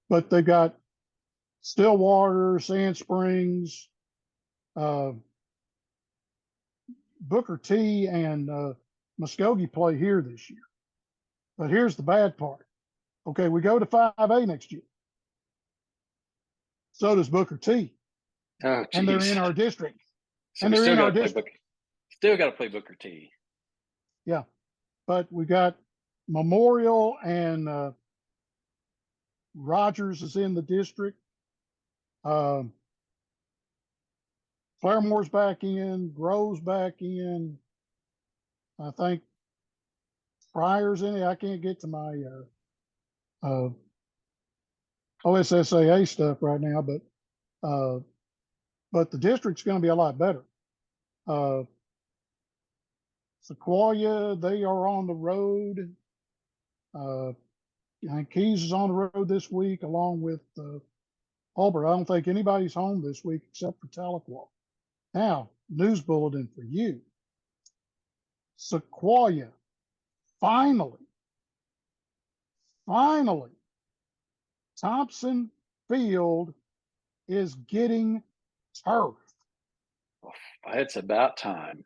but they've got Stillwater, Sand Springs, Booker T, and Muskogee play here this year. But here's the bad part. Okay, we go to 5A next year. So does Booker T.
Oh,
And they're
geez.
in our district.
So
And
we
they're
still
in
got
our
to play
district.
Still got to play Booker T.
Yeah. But we got Memorial and Rogers is in the district. Claremore's back in, Grove's back in. I think Pryor's in it. I can't get to my OSSAA stuff right now, but the district's going to be a lot better. Sequoia, they are on the road. I think Keys is on the road this week, along with Hulbert. I don't think anybody's home this week except for Tahlequah. Now, news bulletin for you. Sequoia, finally, Thompson Field is getting turf.
It's about time.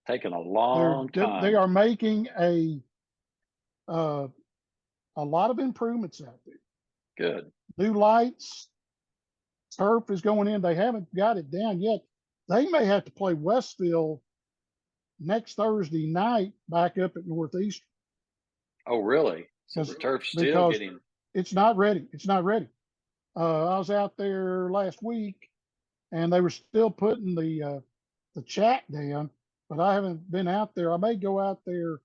Taking a long time.
They are making a lot of improvements out there.
Good.
New lights, turf is going in. They haven't got it down yet. They may have to play Westville next Thursday night back up at Northeastern.
Oh, really? So the turf's still getting.
It's not ready. It's not ready. I was out there last week, and they were still putting the chat down, but I haven't been out there. I may go out there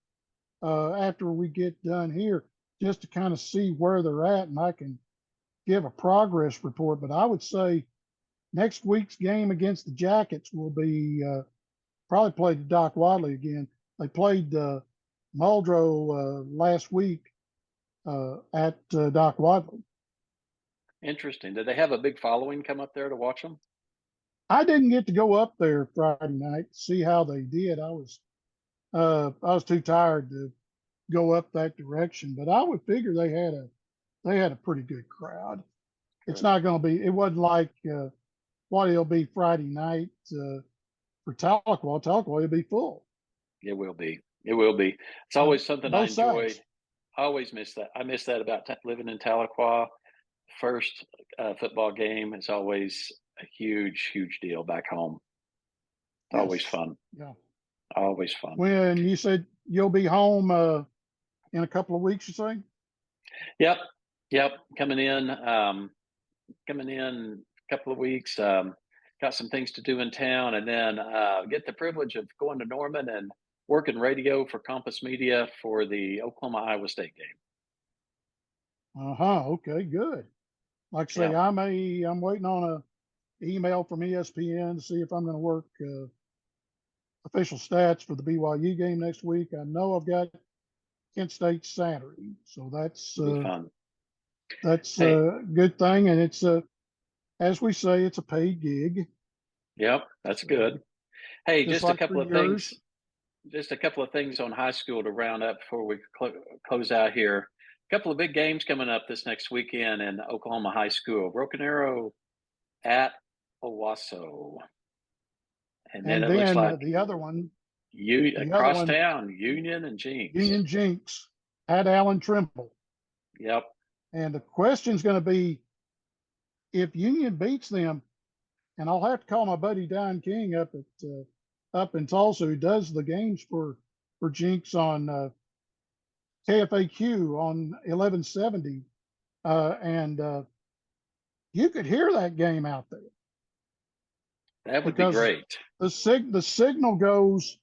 after we get done here just to kind of see where they're at, and I can give a progress report. But I would say next week's game against the Jackets will be probably played Doc Wadley again. They played Muldrow last week at Doc Wadley.
Interesting. Did they have a big following come up there to watch them?
I didn't get to go up there Friday night to see how they did. I was too tired to go up that direction, but I would figure they had a pretty good crowd. It's not going to be. It wasn't like what it'll be Friday night for Tahlequah. Tahlequah will be full.
It will be. It will be. It's always something I enjoy.
Sides.
I always miss that. I miss that about living in Tahlequah. First football game is always a huge, huge deal back home. Yes. Always fun.
Yeah.
Always fun.
When you said you'll be home in a couple of weeks, you say?
Yep. Yep. Coming in a couple of weeks. Got some things to do in town, and then get the privilege of going to Norman and working radio for Compass Media for the Oklahoma-Iowa State game.
Okay, good. Like I say, yeah. I'm waiting on a email from ESPN to see if I'm going to work official stats for the BYU game next week. I know I've got Kent State Saturday, so that's
fun.
That's a good thing, and it's as we say, it's a paid gig.
Yep, that's good. Hey,
just like for yours.
just a couple of things on high school to round up before we close out here. A couple of big games coming up this next weekend in Oklahoma High School. Broken Arrow at Owasso, and then
And
it looks
then
like
the other one,
you
the other
across
one,
town, Union and Jinx.
Union Jinx at Allen Trimble.
Yep.
And the question's going to be if Union beats them, and I'll have to call my buddy Don King up in Tulsa, who does the games for Jinx on KFAQ on 1170, and you could hear that game out there
That would be
because
great.
the signal goes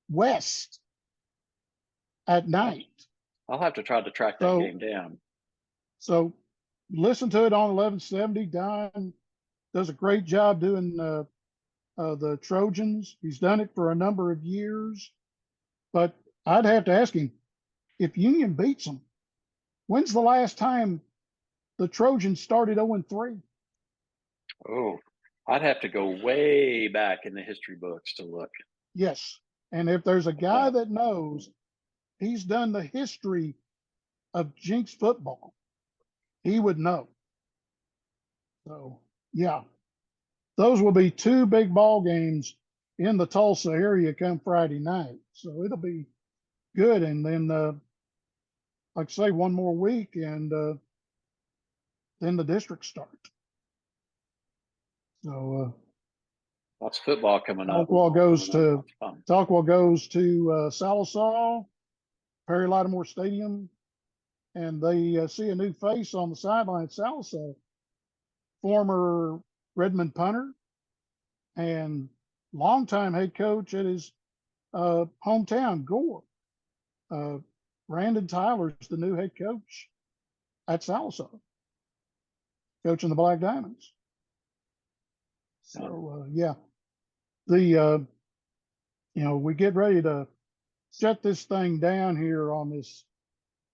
west at
I'll,
night.
I'll have to try to track that
So
game down.
so listen to it on 1170. Don does a great job doing the Trojans. He's done it for a number of years, but I'd have to ask him if Union beats them. When's the last time the Trojans started 0-3?
Oh, I'd have to go way back in the history books to look
Yes. And if there's a
at
guy
that.
that knows, he's done the history of Jinx football, he would know. So, yeah, those will be two big ball games in the Tulsa area come Friday night. So it'll be good. And then, like I say, one more week, and then the districts start. So
Lots of football coming up.
Tahlequah goes to
Lots of fun.
Tahlequah goes to Salisaw, Perry Lattimore Stadium, and they see a new face on the sideline at Salisaw, former Redmond punter and longtime head coach at his hometown, Gore. Brandon Tyler's the new head coach at Salisaw, coaching the Black Diamonds. So yeah, the we get ready to shut this thing down here on this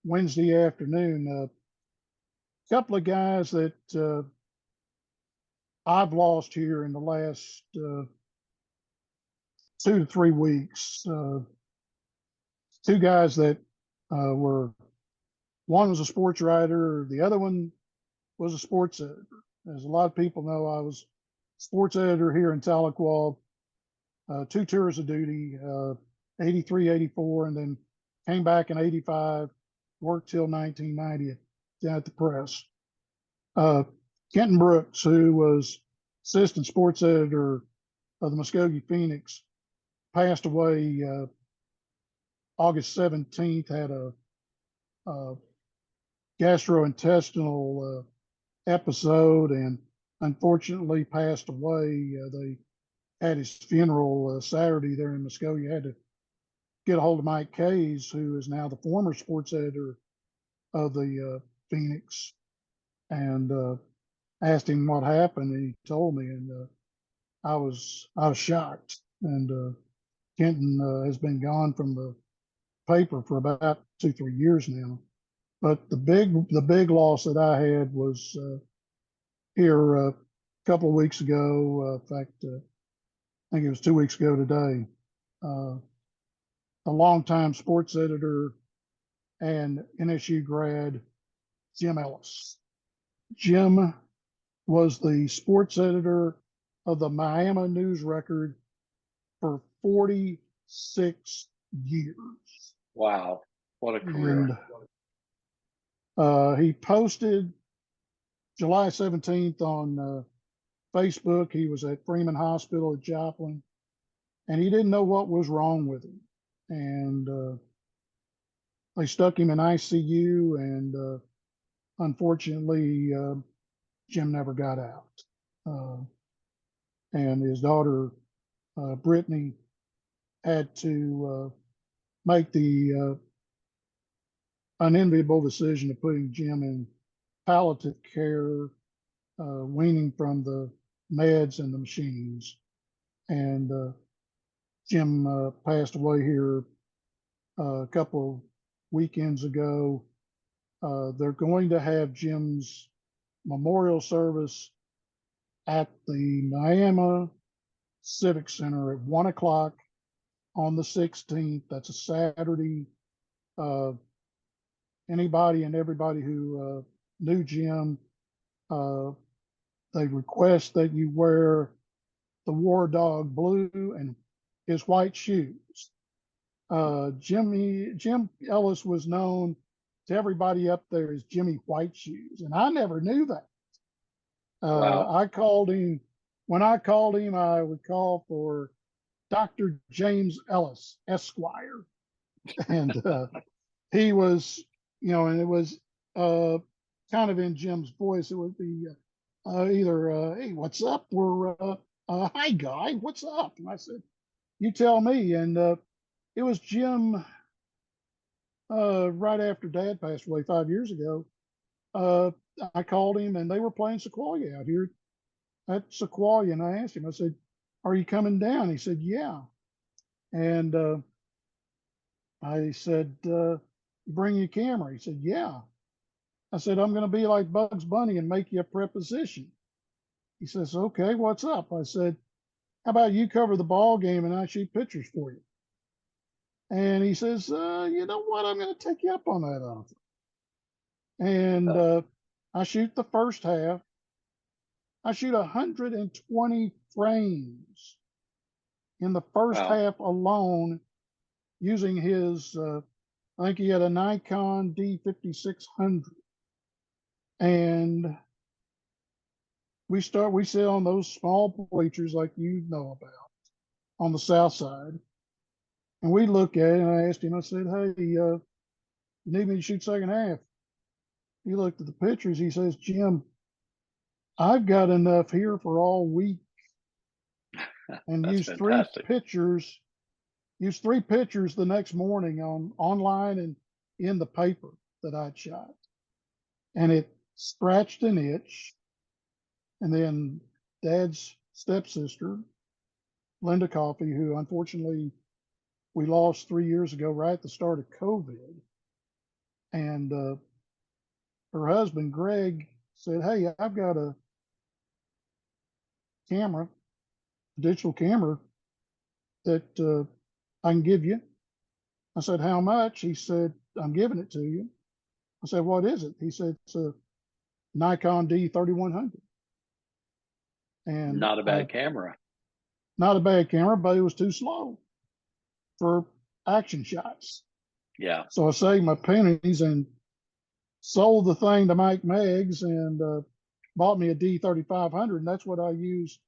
Wednesday afternoon. A couple of guys that I've lost here in the last 2 to 3 weeks. Two guys that were, one was a sports writer, the other one was a sports editor. As a lot of people know, I was sports editor here in Tahlequah, 2 tours of duty, 83, 84, and then came back in 85, worked till 1990 down at the press. Kenton Brooks, who was assistant sports editor of the Muskogee Phoenix, passed away August 17th, had a gastrointestinal episode and unfortunately passed away. They had his funeral Saturday there in Muskogee. Had to get a hold of Mike Kays, who is now the former sports editor of the Phoenix, and asked him what happened. And he told me, and I was shocked. And Kenton has been gone from the paper for about 2-3 years now. But the big loss that I had was here a couple of weeks ago. In fact, I think it was 2 weeks ago today. A longtime sports editor and NSU grad, Jim Ellis. Jim was the sports editor of the Miami News Record for 46 years.
Wow, what a career!
And he posted July 17th on Facebook. He was at Freeman Hospital at Joplin, and he didn't know what was wrong with him. And they stuck him in ICU, and unfortunately, Jim never got out. And his daughter, Brittany, had to make the unenviable decision of putting Jim in palliative care, weaning from the meds and the machines. And Jim passed away here a couple of weekends ago. They're going to have Jim's memorial service at the Miami Civic Center at 1 o'clock on the 16th. That's a Saturday. Uh, Anybody and everybody who knew Jim, uh, they request that you wear the War Dog blue and his white shoes. Jim Ellis was known to everybody up there as Jimmy White Shoes, and I never knew that.
Wow.
I called him when I called him. I would call for Dr. James Ellis, Esquire, and he was, and it was uh, kind of in Jim's voice. It would be either, "Hey, what's up?" or "Hi, guy, what's up?" And I said, "You tell me." And it was Jim right after Dad passed away 5 years ago. Uh, I called him, and they were playing Sequoia out here at Sequoia, and I asked him. I said, "Are you coming down?" He said, "Yeah." And I said, "Bring your camera." He said, "Yeah." I said, "I'm going to be like Bugs Bunny and make you a preposition." He says, "Okay, what's up?" I said, "How about you cover the ball game and I shoot pictures for you?" And he says, "You know what? I'm going to take you up on that offer." And I shoot the first half. I shoot 120 frames in the first
Wow.
half alone using his, I think he had a Nikon D5600. And we sit on those small bleachers like you know about on the south side. And we look at it, and I asked him, I said, "Hey, you need me to shoot second half?" He looked at the pictures. He says, "Jim, I've got enough here for all week." And
That's fantastic.
used three pictures the next morning on online and in the paper that I'd shot. And it scratched an itch. And then Dad's stepsister, Linda Coffey, who unfortunately we lost 3 years ago, right at the start of COVID. And her husband, Greg, said, "Hey, I've got a camera, digital camera that I can give you." I said, "How much?" He said, "I'm giving it to you." I said, "What is it?" He said, "It's a Nikon D3100." And
Not a bad camera.
not a bad camera, but it was too slow for action shots.
Yeah.
So I saved my pennies and sold the thing to Mike Meggs and bought me a D3500. And that's what I use.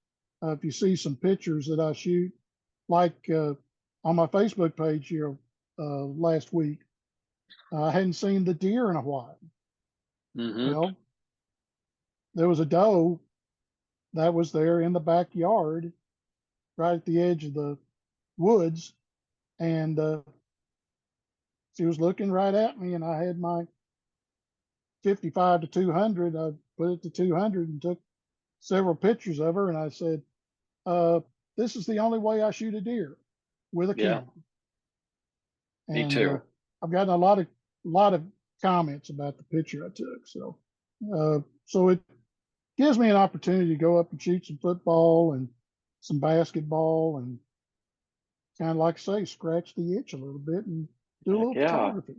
If you see some pictures that I shoot, like on my Facebook page here last week, I hadn't seen the deer in a while.
Hmm.
Well, there was a doe that was there in the backyard, right at the edge of the woods, and she was looking right at me. And I had my 55 to 200. I put it to 200 and took several pictures of her. And I said, uh, "This is the only way I shoot a deer, with a
Yeah.
camera."
Me
And
too.
I've gotten a lot of comments about the picture I took. So it gives me an opportunity to go up and shoot some football and some basketball and kind of, like I say, scratch the itch a little bit and do a
Heck
little
yeah.
photography.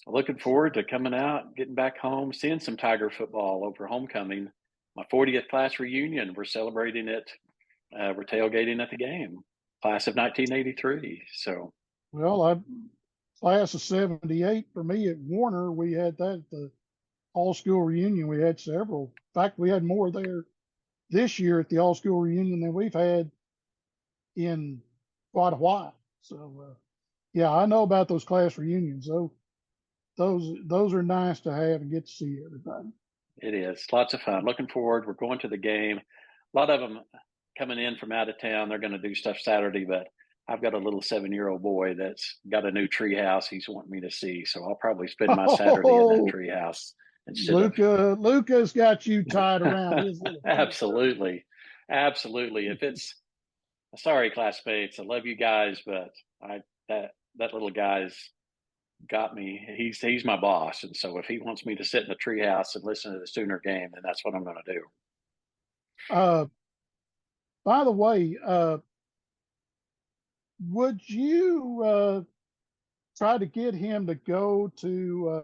Looking forward to coming out, getting back home, seeing some Tiger football over homecoming. My 40th class reunion. We're celebrating it. We're tailgating at the game. Class of 1983. So,
Well, I class of '78 for me at Warner. We had that at the all school reunion. We had several. In fact, we had more there this year at the all school reunion than we've had in quite a while. So yeah, I know about those class reunions. So those are nice to have and get to see everybody.
it is lots of fun. Looking forward. We're going to the game. A lot of them coming in from out of town. They're going to do stuff Saturday, but I've got a little 7-year-old boy that's got a new tree house he's wanting me to see. So I'll probably spend my Saturday in that
Oh,
tree house instead of
Luca's got you tied around his little finger.
absolutely. Absolutely. If it's sorry, classmates, I love you guys, but I that little guy's got me. He's my boss, and so if he wants me to sit in the treehouse and listen to the Sooner game, then that's what I'm going to do.
Uh, By the way, would you try to get him to go to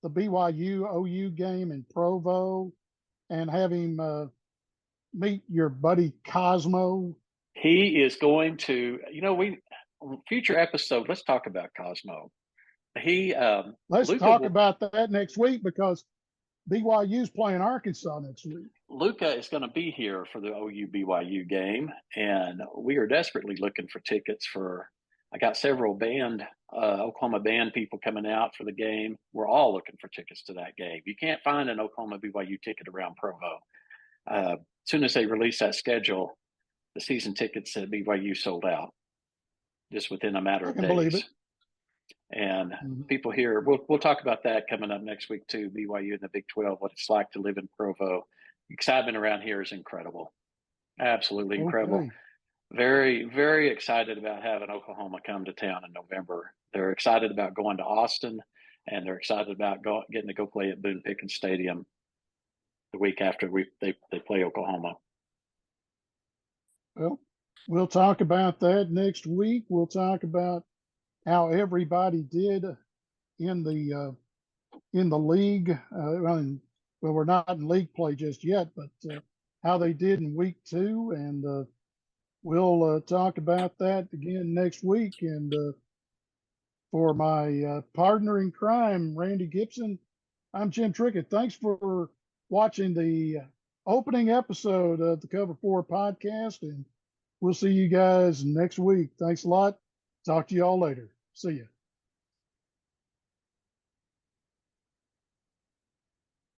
the BYU OU game in Provo and have him meet your buddy Cosmo?
He is going to, we on future episode. Let's talk about Cosmo. He
Let's
Luca
talk
will,
about that next week because BYU's playing Arkansas next week.
Luca is going to be here for the OU BYU game, and we are desperately looking for tickets for. I got several Oklahoma band people coming out for the game. We're all looking for tickets to that game. You can't find an Oklahoma BYU ticket around Provo. As soon as they release that schedule, the season tickets at BYU sold out just within a matter
I
of
can believe
days.
it.
And
Mm-hmm.
people here, we'll talk about that coming up next week too. BYU and the Big 12, what it's like to live in Provo. Excitement around here is incredible, absolutely incredible.
Okay.
Very, very excited about having Oklahoma come to town in November. They're excited about going to Austin, and they're excited about getting to go play at Boone Pickens Stadium the week after they play Oklahoma.
Well, we'll talk about that next week. We'll talk about how everybody did in the league. Well, we're not in league play just yet, but how they did in week 2, and we'll talk about that again next week. And for my partner in crime, Randy Gibson, I'm Jim Trickett. Thanks for watching the opening episode of the Cover 4 podcast, and we'll see you guys next week. Thanks a lot. Talk to you all later. See you.